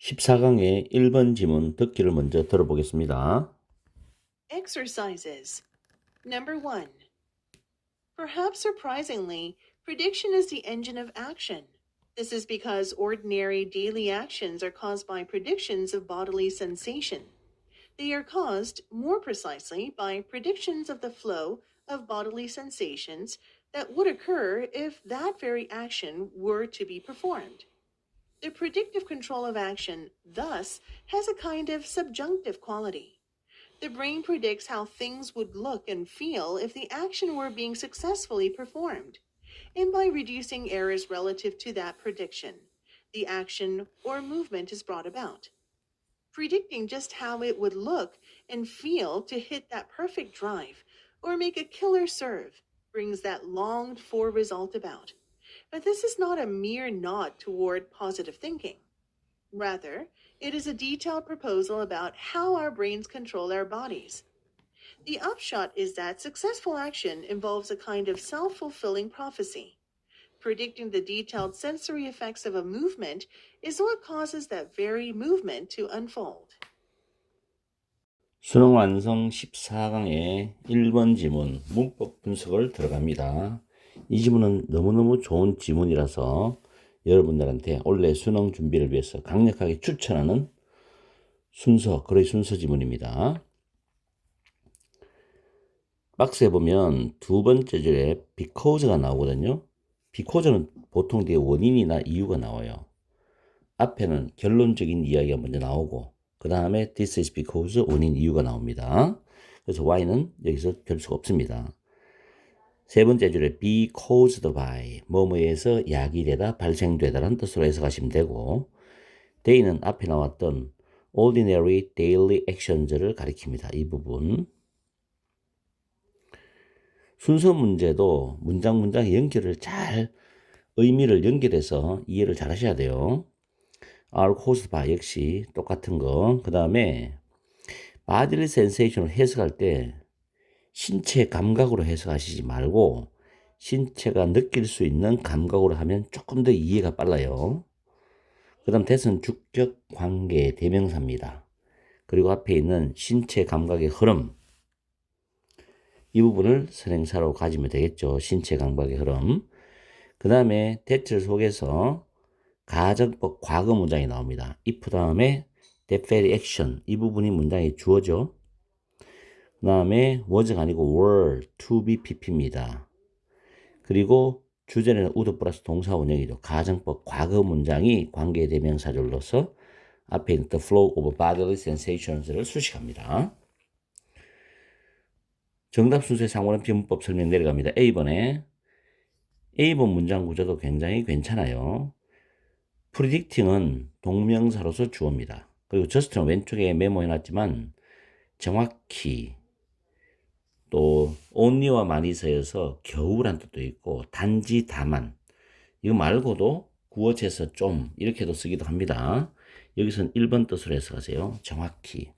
14강의 1번 지문 듣기를 먼저 들어보겠습니다. Exercises. Number 1. Perhaps surprisingly, prediction is the engine of action. This is because ordinary daily actions are caused by predictions of bodily sensation. They are caused, more precisely, by predictions of the flow of bodily sensations that would occur if that very action were to be performed. The predictive control of action, thus, has a kind of subjunctive quality. The brain predicts how things would look and feel if the action were being successfully performed. And by reducing errors relative to that prediction, the action or movement is brought about. Predicting just how it would look and feel to hit that perfect drive or make a killer serve brings that longed for result about. But this is not a mere nod toward positive thinking. Rather, it is a detailed proposal about how our brains control our bodies. The upshot is that successful action involves a kind of self-fulfilling prophecy. Predicting the detailed sensory effects of a movement is what causes that very movement to unfold. 수능 완성 14강의 1번 지문 문법 분석을 들어갑니다. 이 지문은 너무너무 좋은 지문이라서 여러분들한테 올해 수능 준비를 위해서 강력하게 추천하는 거의 순서 지문입니다. 박스에 보면 두 번째 줄에 because가 나오거든요. because는 보통 뒤에 원인이나 이유가 나와요. 앞에는 결론적인 이야기가 먼저 나오고 그 다음에 this is because 원인 이유가 나옵니다. 그래서 why는 여기서 별 수가 없습니다. 세 번째 줄에 be caused by 뭐뭐에서 야기되다 발생되다라는 뜻으로 해석하시면 되고 they는 앞에 나왔던 ordinary daily actions를 가리킵니다. 이 부분 순서 문제도 문장 연결을 잘 의미를 연결해서 이해를 잘 하셔야 돼요. are caused by 역시 똑같은 거. 그 다음에 bodily sensation을 해석할 때 신체 감각으로 해석하시지 말고 신체가 느낄 수 있는 감각으로 하면 조금 더 이해가 빨라요. 그 다음 that은 주격 관계 대명사입니다. 그리고 앞에 있는 신체 감각의 흐름 이 부분을 선행사로 가지면 되겠죠. 신체 감각의 흐름. 그 다음에 that를 속에서 가정법 과거 문장이 나옵니다. if 다음에 that very action 이 부분이 문장의 주어죠. 그 다음에 was가 아니고 were to be pp입니다. 그리고 주제는 would 플러스 동사 원형이죠. 가정법 과거 문장이 관계 대명사절로서 앞에 있는 the flow of bodily sensations를 수식합니다. 정답 순서에 상관없이 문법 설명 내려갑니다. A번에 A번 문장 구조도 굉장히 괜찮아요. predicting은 동명사로서 주어입니다. 그리고 just는 왼쪽에 메모해놨지만 정확히 또 only와 많이 서여서 겨우란 뜻도 있고 단지 다만 이거 말고도 구어체에서 좀 이렇게도 쓰기도 합니다. 여기서는 1번 뜻으로 해석하세요. 정확히.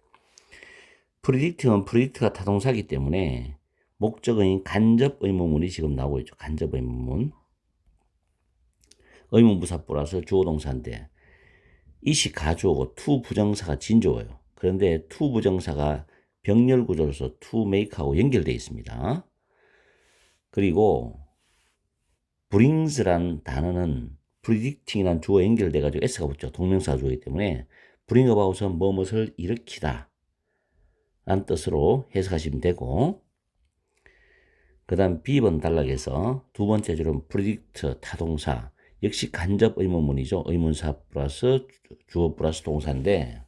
predicting은 predict가 타동사이기 때문에 목적어인 간접 의문문이 지금 나오고 있죠. 간접 의문문. 의문부사 플러스 주어동사인데 it이 가주어고 to 부정사가 진주어예요. 그런데 to 부정사가 병렬 구조로서 to make하고 연결되어 있습니다. 그리고 brings란 단어는 predicting이란 주어 연결돼가지고 s가 붙죠. 동명사 주어이기 때문에 bring about은 무엇을 일으키다 라는 뜻으로 해석하시면 되고 그 다음 B번 단락에서 두 번째 줄은 predict 타동사 역시 간접 의문문이죠. 의문사 플러스 주어 플러스 동사인데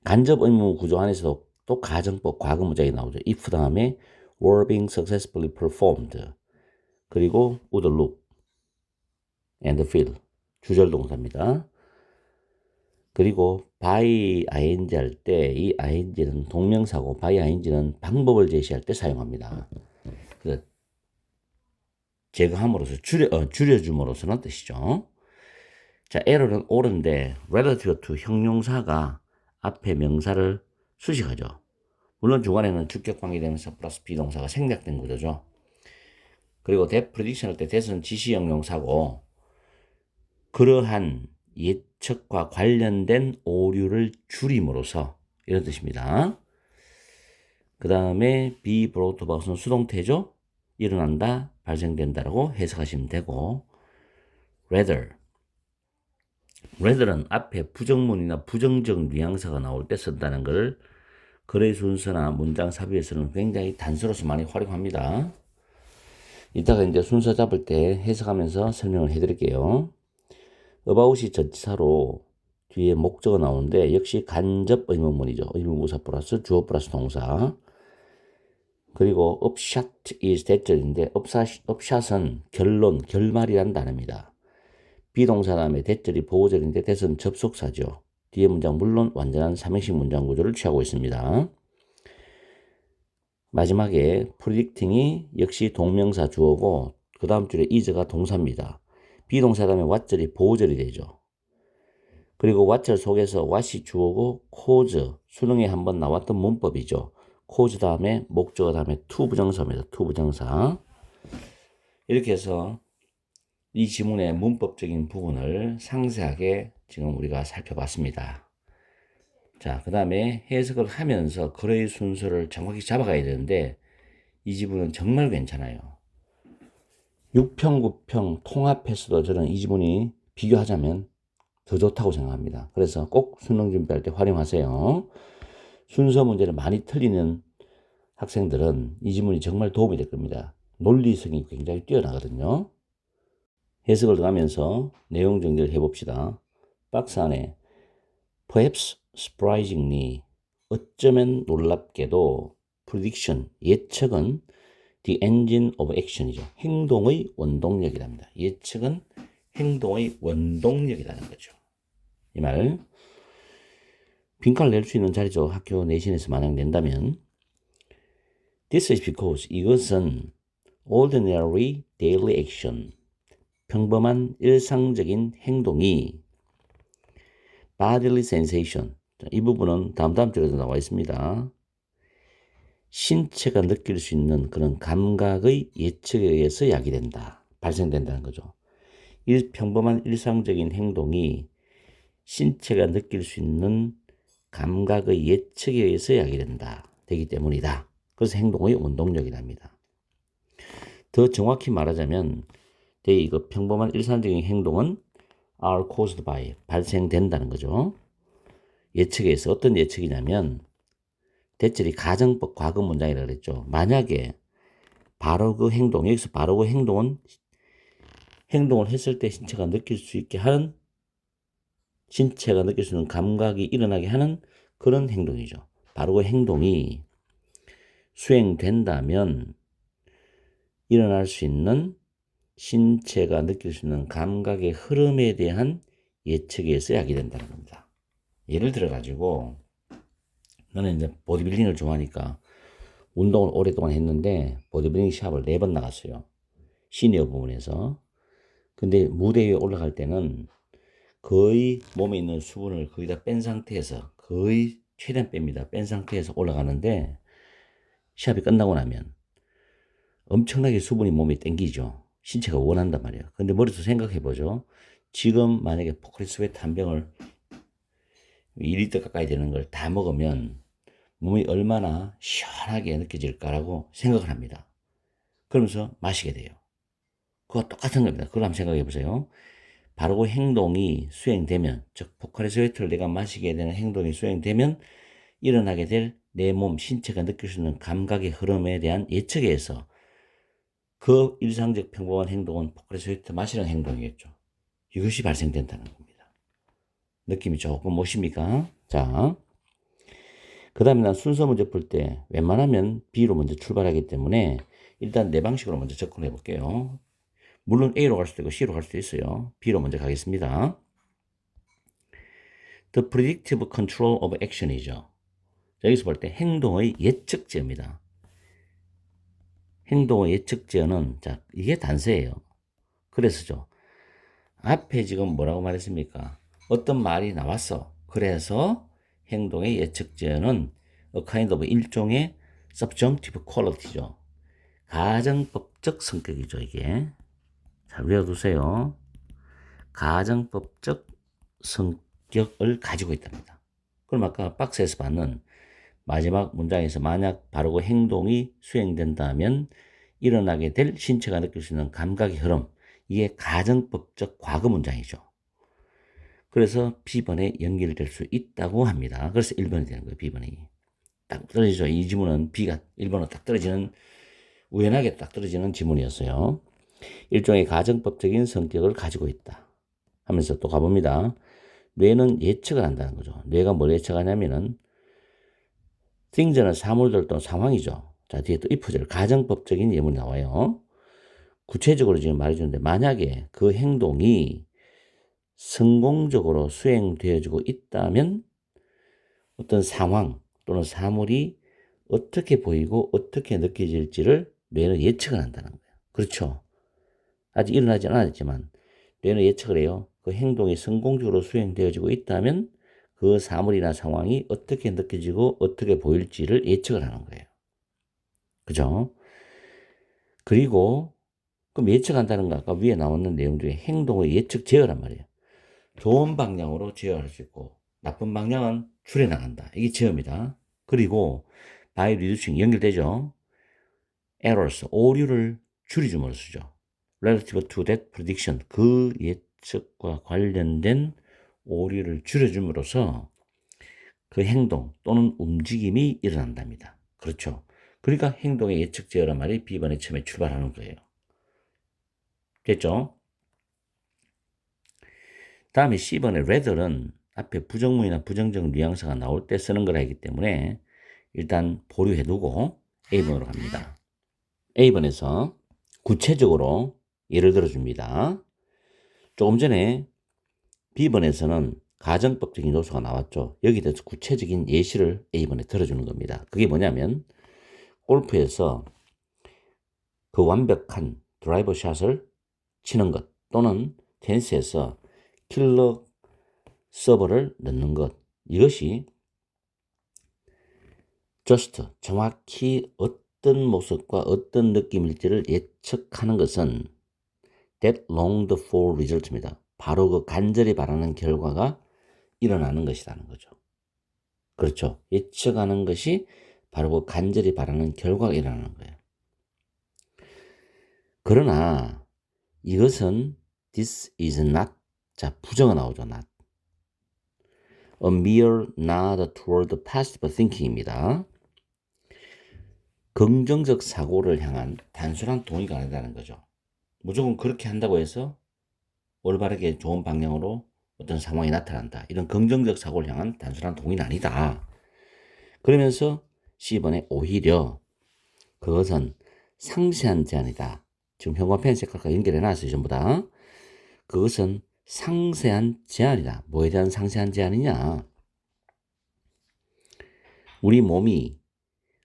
간접 의문 구조 안에서도 또 가정법 과거 문장이 나오죠. if 다음에 were being successfully performed 그리고 would look and feel 주절 동사입니다. 그리고 by ing 할 때 이 ing는 동명사고 by ing는 방법을 제시할 때 사용합니다. 그래서 제거함으로써 줄여줌으로써는 뜻이죠. 자, error는 옳은데 relative to 형용사가 앞에 명사를 수식하죠. 물론 중간에는 주격 관계대명사 플러스 비동사가 생략된 구조죠. 그리고 that prediction 할 때 that은 지시 형용사고 그러한 예측과 관련된 오류를 줄임으로써 이런 뜻입니다. 그 다음에 be brought about은 수동태죠. 일어난다, 발생된다라고 해석하시면 되고 rather는 앞에 부정문이나 부정적 뉘앙스가 나올 때 쓴다는 걸 글의 순서나 문장 삽입에서는 굉장히 단서로서 많이 활용합니다. 이따가 이제 순서 잡을 때 해석하면서 설명을 해드릴게요. about이 전치사로 뒤에 목적어 나오는데 역시 간접 의문문이죠. 의문부사 플러스 주어 플러스 동사. 그리고 upshot is 대절인데 upshot은 결론, 결말이란 단어입니다. 비동사 다음에 대절이 보호절인데 대선 접속사죠. 뒤에 문장 물론 완전한 삼형식 문장 구조를 취하고 있습니다. 마지막에 predicting이 역시 동명사 주어고 그 다음 줄에 is가 동사입니다. 비동사 다음에 what절이 보호절이 되죠. 그리고 what절 속에서 what이 주어고 cause, 수능에 한번 나왔던 문법이죠. cause 다음에 목적어 다음에 to 부정사입니다. to 부정사. 이렇게 해서 이 지문의 문법적인 부분을 상세하게 지금 우리가 살펴봤습니다. 자, 그 다음에 해석을 하면서 글의 순서를 정확히 잡아가야 되는데 이 지문은 정말 괜찮아요. 6평, 9평 통합해서도 저는 이 지문이 비교하자면 더 좋다고 생각합니다. 그래서 꼭 수능 준비할 때 활용하세요. 순서 문제를 많이 틀리는 학생들은 이 지문이 정말 도움이 될 겁니다. 논리성이 굉장히 뛰어나거든요. 해석을 더하면서 내용 정리를 해봅시다. 박스 안에 perhaps surprisingly 어쩌면 놀랍게도 prediction 예측은 the engine of action이죠. 행동의 원동력이랍니다. 예측은 행동의 원동력이라는 거죠. 이 말 빈칸을 낼 수 있는 자리죠. 학교 내신에서 만약 낸다면 this is because 이것은 ordinary daily action 평범한 일상적인 행동이 bodily sensation 이 부분은 다음 줄에도 나와 있습니다. 신체가 느낄 수 있는 그런 감각의 예측에 의해서 야기된다. 발생된다는 거죠. 평범한 일상적인 행동이 신체가 느낄 수 있는 감각의 예측에 의해서 야기된다. 되기 때문이다. 그래서 행동의 원동력이랍니다. 더 정확히 말하자면 이거 평범한 일상적인 행동은 are caused by 발생된다는 거죠. 예측에 의해서 어떤 예측이냐면 대절이 가정법 과거 문장이라고 그랬죠. 만약에 바로 그 행동, 여기서 바로 그 행동은 행동을 했을 때 신체가 느낄 수 있게 하는 신체가 느낄 수 있는 감각이 일어나게 하는 그런 행동이죠. 바로 그 행동이 수행된다면 일어날 수 있는 신체가 느낄 수 있는 감각의 흐름에 대한 예측에 의해서 야기된다는 겁니다. 예를 들어가지고 나는 이제 보디빌딩을 좋아하니까 운동을 오랫동안 했는데 보디빌딩 시합을 4번 나갔어요. 시니어 부분에서. 근데 무대 위에 올라갈 때는 거의 몸에 있는 수분을 거의 다 뺀 상태에서 거의 최대한 뺍니다. 뺀 상태에서 올라가는데 시합이 끝나고 나면 엄청나게 수분이 몸에 땡기죠. 신체가 원한단 말이에요. 근데 머릿속으로 생각해보죠. 지금 만약에 포카리 스웨트 한 병을 2리터 가까이 되는 걸 다 먹으면 몸이 얼마나 시원하게 느껴질까라고 생각을 합니다. 그러면서 마시게 돼요. 그거 똑같은 겁니다. 그걸 한번 생각해 보세요. 바로 그 행동이 수행되면, 즉 포카리 스웨트를 내가 마시게 되는 행동이 수행되면 일어나게 될 내 몸, 신체가 느낄 수 있는 감각의 흐름에 대한 예측에 의해서 그 일상적 평범한 행동은 포카리 스웨트 마시는 행동이겠죠. 이것이 발생된다는 겁니다. 느낌이 조금 오십니까? 자, 그 다음에 난 순서 문제 풀 때 웬만하면 B로 먼저 출발하기 때문에 일단 내 방식으로 먼저 접근해 볼게요. 물론 A로 갈 수도 있고 C로 갈 수도 있어요. B로 먼저 가겠습니다. The predictive control of action이죠. 여기서 볼 때 행동의 예측제입니다. 행동의 예측제어는 자 이게 단서예요. 그래서죠. 앞에 지금 뭐라고 말했습니까? 어떤 말이 나왔어. 그래서 행동의 예측제어는 a kind of 일종의 subjunctive quality죠. 가정법적 성격이죠, 이게. 잘 외워두세요. 가정법적 성격을 가지고 있답니다. 그럼 아까 박스에서 봤는 마지막 문장에서 만약 바로 그 행동이 수행된다면 일어나게 될 신체가 느낄 수 있는 감각의 흐름, 이게 가정법적 과거 문장이죠. 그래서 B번에 연결될 수 있다고 합니다. 그래서 1번이 되는 거예요. B번이. 딱 떨어지죠. 이 지문은 B가 1번으로 딱 떨어지는, 우연하게 딱 떨어지는 지문이었어요. 일종의 가정법적인 성격을 가지고 있다 하면서 또 가봅니다. 뇌는 예측을 한다는 거죠. 뇌가 뭘 예측하냐면은 things는 사물들 또는 상황이죠. 자, 뒤에 또 if절 가정법적인 예문이 나와요. 구체적으로 지금 말해주는데 만약에 그 행동이 성공적으로 수행되어지고 있다면 어떤 상황 또는 사물이 어떻게 보이고 어떻게 느껴질지를 뇌는 예측을 한다는 거예요. 그렇죠. 아직 일어나지 않았지만 뇌는 예측을 해요. 그 행동이 성공적으로 수행되어지고 있다면 그 사물이나 상황이 어떻게 느껴지고 어떻게 보일지를 예측을 하는 거예요. 그죠? 그리고 그럼 예측한다는 거 아까 위에 나왔는 내용 중에 행동의 예측 제어란 말이에요. 좋은 방향으로 제어할 수 있고 나쁜 방향은 줄여나간다. 이게 제어입니다. 그리고 by reducing 연결되죠. errors, 오류를 줄여줌으로써죠. relative to that prediction, 그 예측과 관련된 오류를 줄여줌으로써 그 행동 또는 움직임이 일어난답니다. 그렇죠. 그러니까 행동의 예측 제어란 말이 B번에 처음에 출발하는 거예요. 됐죠? 다음에 C번에 rather는 앞에 부정문이나 부정적 뉘앙스가 나올 때 쓰는 거라 하기 때문에 일단 보류해두고 A번으로 갑니다. A번에서 구체적으로 예를 들어줍니다. 조금 전에 B번에서는 가정법적인 요소가 나왔죠. 여기에 대해서 구체적인 예시를 A번에 들어주는 겁니다. 그게 뭐냐면 골프에서 그 완벽한 드라이버 샷을 치는 것 또는 테니스에서 킬러 서버를 넣는 것, 이것이 just 정확히 어떤 모습과 어떤 느낌일지를 예측하는 것은 that longed for result입니다. 바로 그 간절히 바라는 결과가 일어나는 것이라는 거죠. 그렇죠. 예측하는 것이 바로 그 간절히 바라는 결과가 일어나는 거예요. 그러나 이것은 this is not, 자 부정어 나오죠. not. a mere nod toward positive thinking입니다. 긍정적 사고를 향한 단순한 동의가 아니라는 거죠. 무조건 그렇게 한다고 해서 올바르게 좋은 방향으로 어떤 상황이 나타난다. 이런 긍정적 사고를 향한 단순한 동의는 아니다. 그러면서 C번에 오히려 그것은 상세한 제안이다. 지금 형광펜 색깔과 연결해놨어요. 전부 다. 그것은 상세한 제안이다. 뭐에 대한 상세한 제안이냐? 우리 몸이,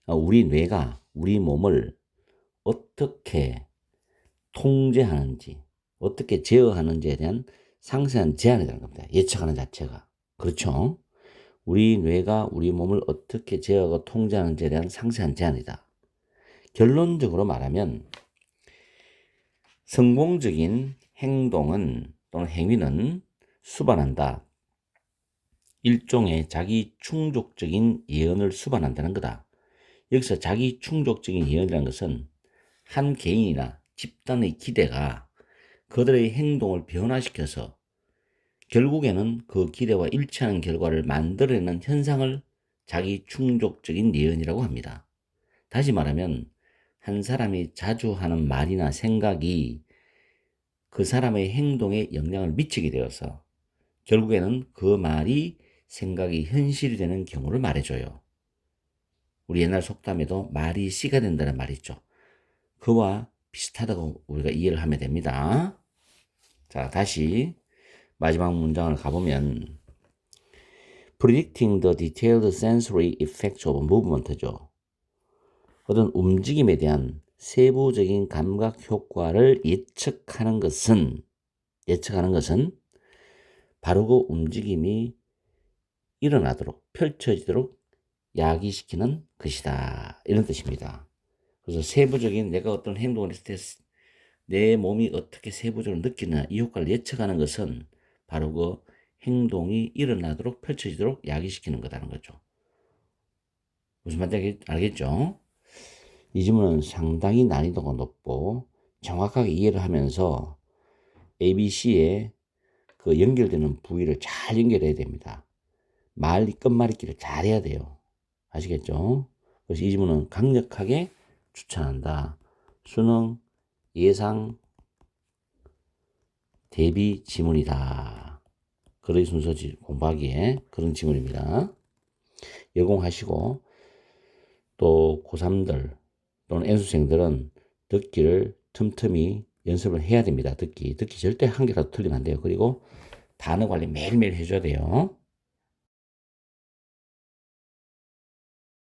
우리 뇌가 우리 몸을 어떻게 통제하는지, 어떻게 제어하는지에 대한 상세한 제안이라는 겁니다. 예측하는 자체가. 그렇죠? 우리 뇌가 우리 몸을 어떻게 제어하고 통제하는지에 대한 상세한 제안이다. 결론적으로 말하면 성공적인 행동은 또는 행위는 수반한다. 일종의 자기 충족적인 예언을 수반한다는 거다. 여기서 자기 충족적인 예언이라는 것은 한 개인이나 집단의 기대가 그들의 행동을 변화시켜서 결국에는 그 기대와 일치하는 결과를 만들어내는 현상을 자기 충족적인 예언이라고 합니다. 다시 말하면 한 사람이 자주 하는 말이나 생각이 그 사람의 행동에 영향을 미치게 되어서 결국에는 그 말이 생각이 현실이 되는 경우를 말해줘요. 우리 옛날 속담에도 말이 씨가 된다는 말이 있죠. 그와 비슷하다고 우리가 이해를 하면 됩니다. 자, 다시 마지막 문장을 가보면 predicting the detailed sensory effects of movement죠. 어떤 움직임에 대한 세부적인 감각 효과를 예측하는 것은 바로 그 움직임이 일어나도록 펼쳐지도록 야기시키는 것이다. 이런 뜻입니다. 그래서 세부적인 내가 어떤 행동을 했을 때 내 몸이 어떻게 세부적으로 느끼느냐 이 효과를 예측하는 것은 바로 그 행동이 일어나도록 펼쳐지도록 야기시키는 거다는 거죠. 무슨 말인지 알겠죠? 이 질문은 상당히 난이도가 높고 정확하게 이해를 하면서 ABC에 그 연결되는 부위를 잘 연결해야 됩니다. 끝말잇기를 잘 해야 돼요. 아시겠죠? 그래서 이 질문은 강력하게 추천한다. 수능 예상 대비 지문이다. 그런 순서 공부하기에 그런 지문입니다. 여공하시고 또 고3들 또는 N수생들은 듣기를 틈틈이 연습을 해야 됩니다. 듣기 절대 한 개라도 틀리면 안 돼요. 그리고 단어 관리 매일매일 해줘야 돼요.